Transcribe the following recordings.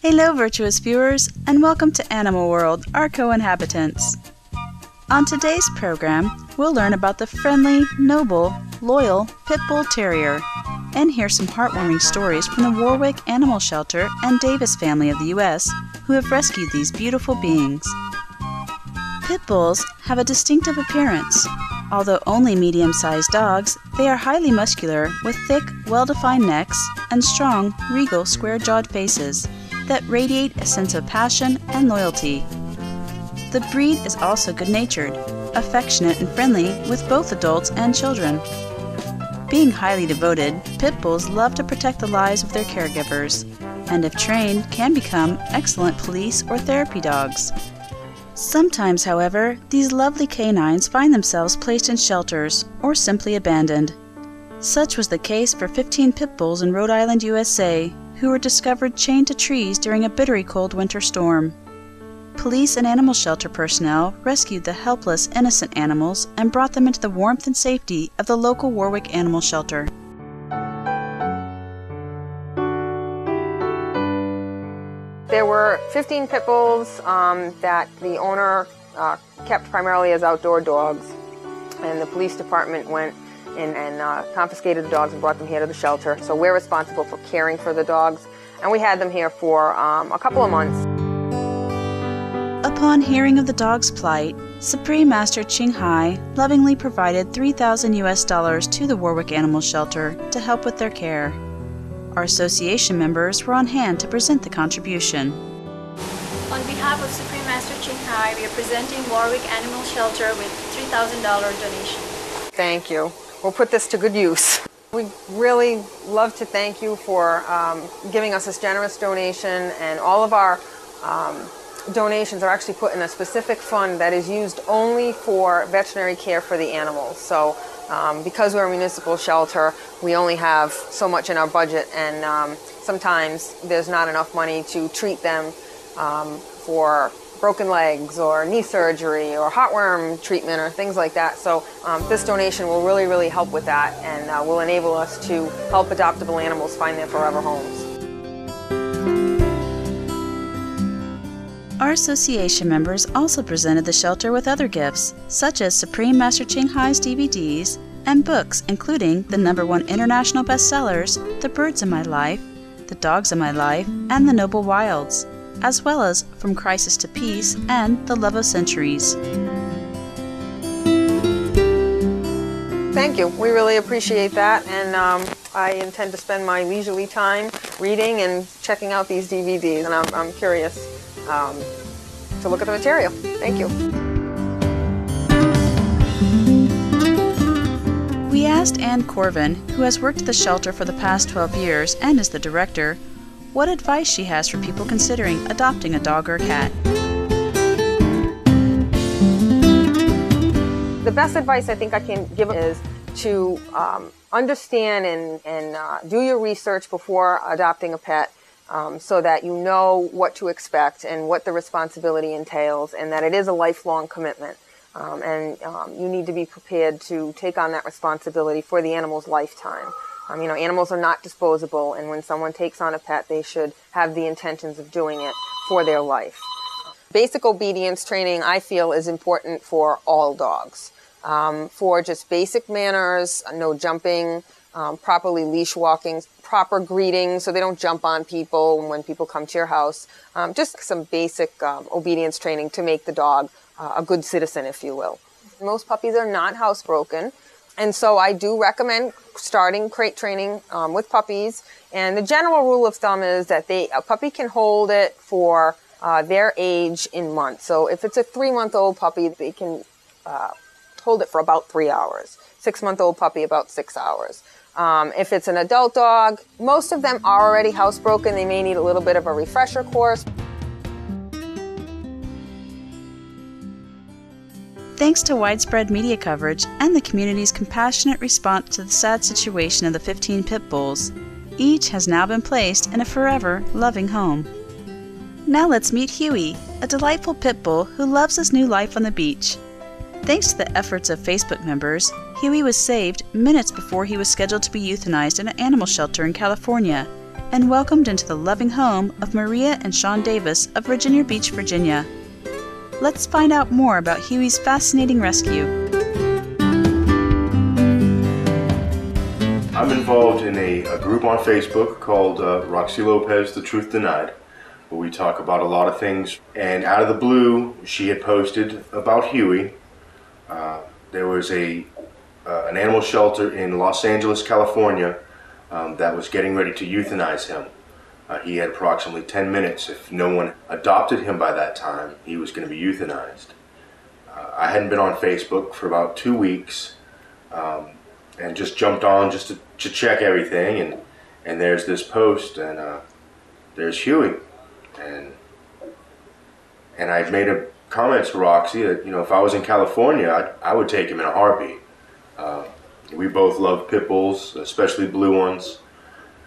Hello, virtuous viewers, and welcome to Animal World, our co-inhabitants. On today's program, we'll learn about the friendly, noble, loyal Pit Bull Terrier, and hear some heartwarming stories from the Warwick Animal Shelter and Davis family of the U.S., who have rescued these beautiful beings. Pit Bulls have a distinctive appearance. Although only medium-sized dogs, they are highly muscular with thick, well-defined necks and strong, regal, square-jawed faces that radiate a sense of passion and loyalty. The breed is also good-natured, affectionate and friendly with both adults and children. Being highly devoted, Pit Bulls love to protect the lives of their caregivers, and if trained, can become excellent police or therapy dogs. Sometimes, however, these lovely canines find themselves placed in shelters or simply abandoned. Such was the case for 15 Pit Bulls in Rhode Island, USA, who were discovered chained to trees during a bitterly cold winter storm. Police and animal shelter personnel rescued the helpless, innocent animals and brought them into the warmth and safety of the local Warwick Animal Shelter. There were 15 Pit Bulls that the owner kept primarily as outdoor dogs, and the police department went and confiscated the dogs and brought them here to the shelter. So we're responsible for caring for the dogs, and we had them here for a couple of months. Upon hearing of the dog's plight, Supreme Master Ching Hai lovingly provided $3,000 to the Warwick Animal Shelter to help with their care. Our association members were on hand to present the contribution. On behalf of Supreme Master Ching Hai, we are presenting Warwick Animal Shelter with $3,000 donation. Thank you. We'll put this to good use. We really love to thank you for giving us this generous donation, and all of our donations are actually put in a specific fund that is used only for veterinary care for the animals. So because we're a municipal shelter, we only have so much in our budget, and sometimes there's not enough money to treat them for broken legs or knee surgery or heartworm treatment or things like that. So this donation will really help with that, and will enable us to help adoptable animals find their forever homes. Our association members also presented the shelter with other gifts, such as Supreme Master Ching Hai's DVDs and books, including the #1 international bestsellers, The Birds in My Life, The Dogs in My Life, and The Noble Wilds, as well as From Crisis to Peace and The Love of Centuries. Thank you. We really appreciate that, and I intend to spend my leisurely time reading and checking out these DVDs, and I'm curious to look at the material. Thank you. We asked Ann Corvin, who has worked at the shelter for the past 12 years and is the director, what advice she has for people considering adopting a dog or a cat. The best advice I think I can give is to understand and do your research before adopting a pet, so that you know what to expect and what the responsibility entails, and that it is a lifelong commitment. You need to be prepared to take on that responsibility for the animal's lifetime. Animals are not disposable, and when someone takes on a pet, they should have the intentions of doing it for their life. Basic obedience training, I feel, is important for all dogs. For just basic manners, no jumping, properly leash walking, proper greeting so they don't jump on people when people come to your house. Just some basic obedience training to make the dog a good citizen, if you will. Most puppies are not housebroken, and so I do recommend starting crate training with puppies. And the general rule of thumb is that a puppy can hold it for their age in months. So if it's a 3-month-old puppy, they can hold it for about 3 hours. 6-month-old puppy, about 6 hours. If it's an adult dog, most of them are already housebroken. They may need a little bit of a refresher course. Thanks to widespread media coverage and the community's compassionate response to the sad situation of the 15 Pit Bulls, each has now been placed in a forever loving home. Now let's meet Huey, a delightful Pit Bull who loves his new life on the beach. Thanks to the efforts of Facebook members, Huey was saved minutes before he was scheduled to be euthanized in an animal shelter in California, and welcomed into the loving home of Maria and Sean Davis of Virginia Beach, Virginia. Let's find out more about Huey's fascinating rescue. I'm involved in a group on Facebook called Roxy Lopez, The Truth Denied, where we talk about a lot of things. And out of the blue, she had posted about Huey. There was an animal shelter in Los Angeles, California, that was getting ready to euthanize him. He had approximately 10 minutes. If no one adopted him by that time, he was going to be euthanized. I hadn't been on Facebook for about 2 weeks, and just jumped on just to check everything, and there's this post, and there's Huey, and I made a comment to Roxy that, you know, if I was in California, I would take him in a heartbeat. We both love pit bulls, especially blue ones,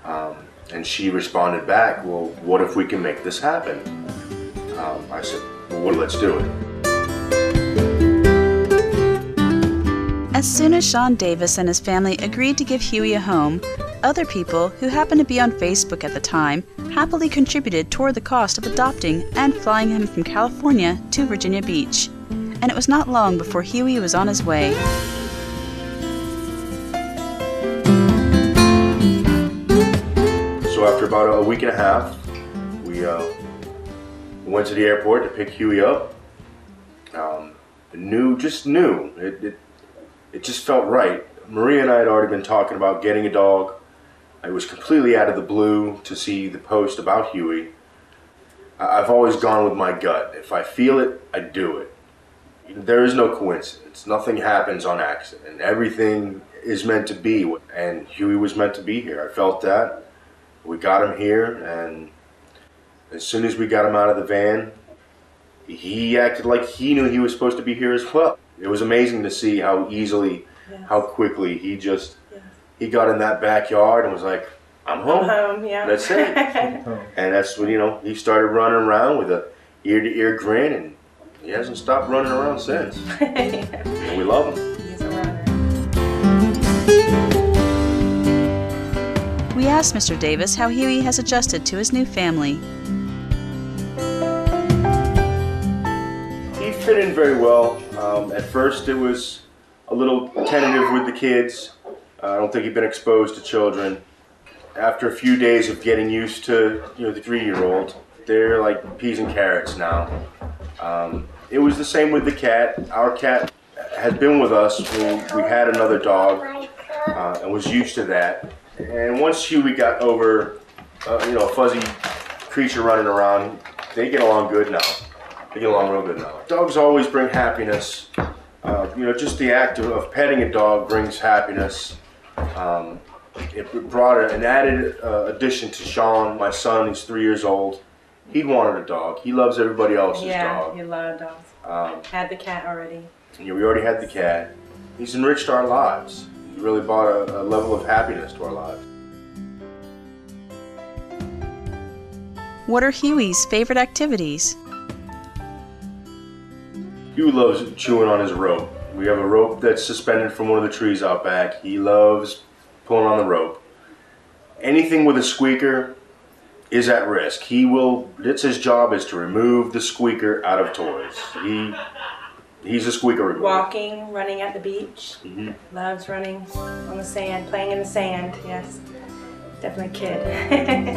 and she responded back, well, what if we can make this happen? I said, well, let's do it. As soon as Sean Davis and his family agreed to give Huey a home, other people who happened to be on Facebook at the time happily contributed toward the cost of adopting and flying him from California to Virginia Beach. And it was not long before Huey was on his way. So after about a week and a half, we went to the airport to pick Huey up. It just felt right. Maria and I had already been talking about getting a dog. It was completely out of the blue to see the post about Huey. I've always gone with my gut. If I feel it, I do it. There is no coincidence. Nothing happens on accident. Everything is meant to be, and Huey was meant to be here. I felt that. We got him here, and as soon as we got him out of the van, he acted like he knew he was supposed to be here as well. It was amazing to see how easily, how quickly he got in that backyard and was like, I'm home. Yeah. That's it. And that's when, you know, he started running around with a ear-to-ear grin, and he hasn't stopped running around since. And we love him. He's a runner. We asked Mr. Davis how Huey has adjusted to his new family. He fit in very well. At first it was a little tentative with the kids. I don't think he'd been exposed to children. After a few days of getting used to, you know, the 3-year-old, they're like peas and carrots now. It was the same with the cat. Our cat had been with us when we had another dog, and was used to that. And once Huey got over, you know, a fuzzy creature running around, they get along good now. They get along real good now. Dogs always bring happiness. You know, just the act of petting a dog brings happiness. It brought an added addition to Sean, my son. He's 3 years old. He wanted a dog. He loves everybody else's dog. Yeah, he loved dogs. Had the cat already. Yeah, we already had the cat. He's enriched our lives. He really brought a level of happiness to our lives. What are Huey's favorite activities? Huey loves chewing on his rope. We have a rope that's suspended from one of the trees out back. He loves pulling on the rope. Anything with a squeaker is at risk. It's his job is to remove the squeaker out of toys. He's a squeaker remover. Walking, running at the beach. Loves running on the sand, playing in the sand. Yes, definitely a kid.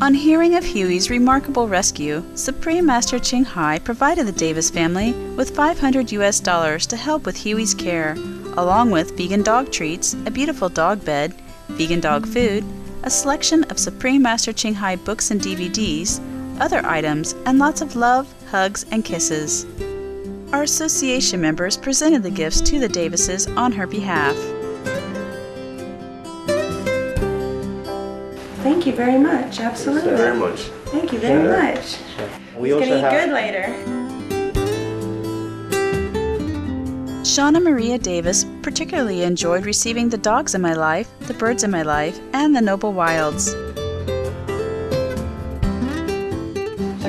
On hearing of Huey's remarkable rescue, Supreme Master Ching Hai provided the Davis family with $500 to help with Huey's care, along with vegan dog treats, a beautiful dog bed, vegan dog food, a selection of Supreme Master Ching Hai books and DVDs, other items, and lots of love, hugs, and kisses. Our association members presented the gifts to the Davises on her behalf. Thank you very much. Absolutely. Thank you very much. Thank you very much. We It's also gonna eat have good later. Sean and Maria Davis particularly enjoyed receiving the dogs in my life, the birds in my life, and the noble wilds.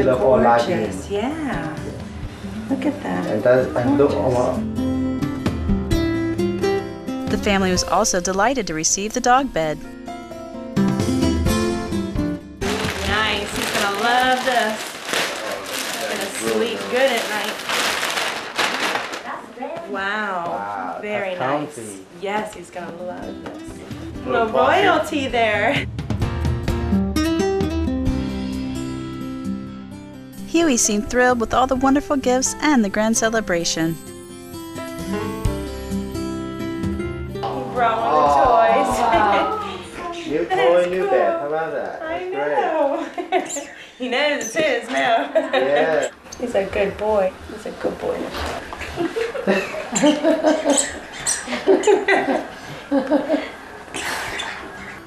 sila po lagi. Gorgeous. Yeah. Look at that. And look, The family was also delighted to receive the dog bed. Nice. He's going to love this. He's going to sleep good at night. Wow. Very nice. Comfy. Yes, he's going to love this. Little royalty there. Huey seemed thrilled with all the wonderful gifts and the grand celebration. Brought one of the toys. New toy, new bed. How about that? I That's know. He knows it's his now. great. Yeah. He's a good boy. He's a good boy.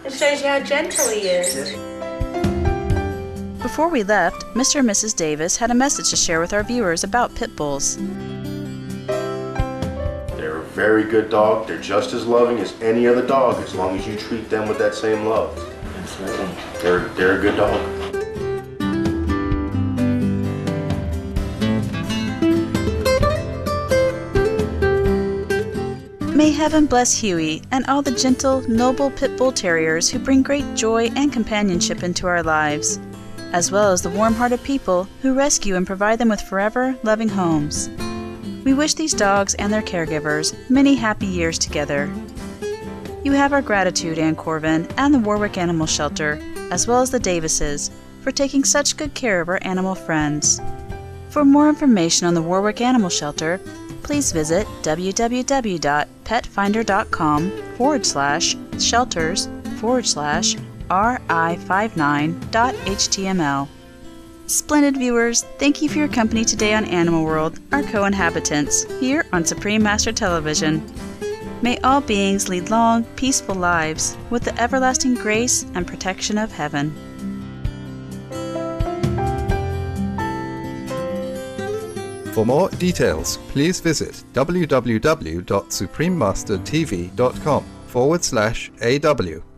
It shows you how gentle he is. Before we left, Mr. and Mrs. Davis had a message to share with our viewers about pit bulls. They're a very good dog. They're just as loving as any other dog as long as you treat them with that same love. Absolutely. They're a good dog. May heaven bless Huey and all the gentle, noble pit bull terriers who bring great joy and companionship into our lives, as well as the warm-hearted people who rescue and provide them with forever loving homes. We wish these dogs and their caregivers many happy years together. You have our gratitude, Ann Corvin and the Warwick Animal Shelter, as well as the Davises, for taking such good care of our animal friends. For more information on the Warwick Animal Shelter, please visit www.petfinder.com/shelters/ri59.html. Splendid viewers, thank you for your company today on Animal World, our co-inhabitants, here on Supreme Master Television. May all beings lead long, peaceful lives with the everlasting grace and protection of heaven. For more details, please visit www.suprememastertv.com/AW.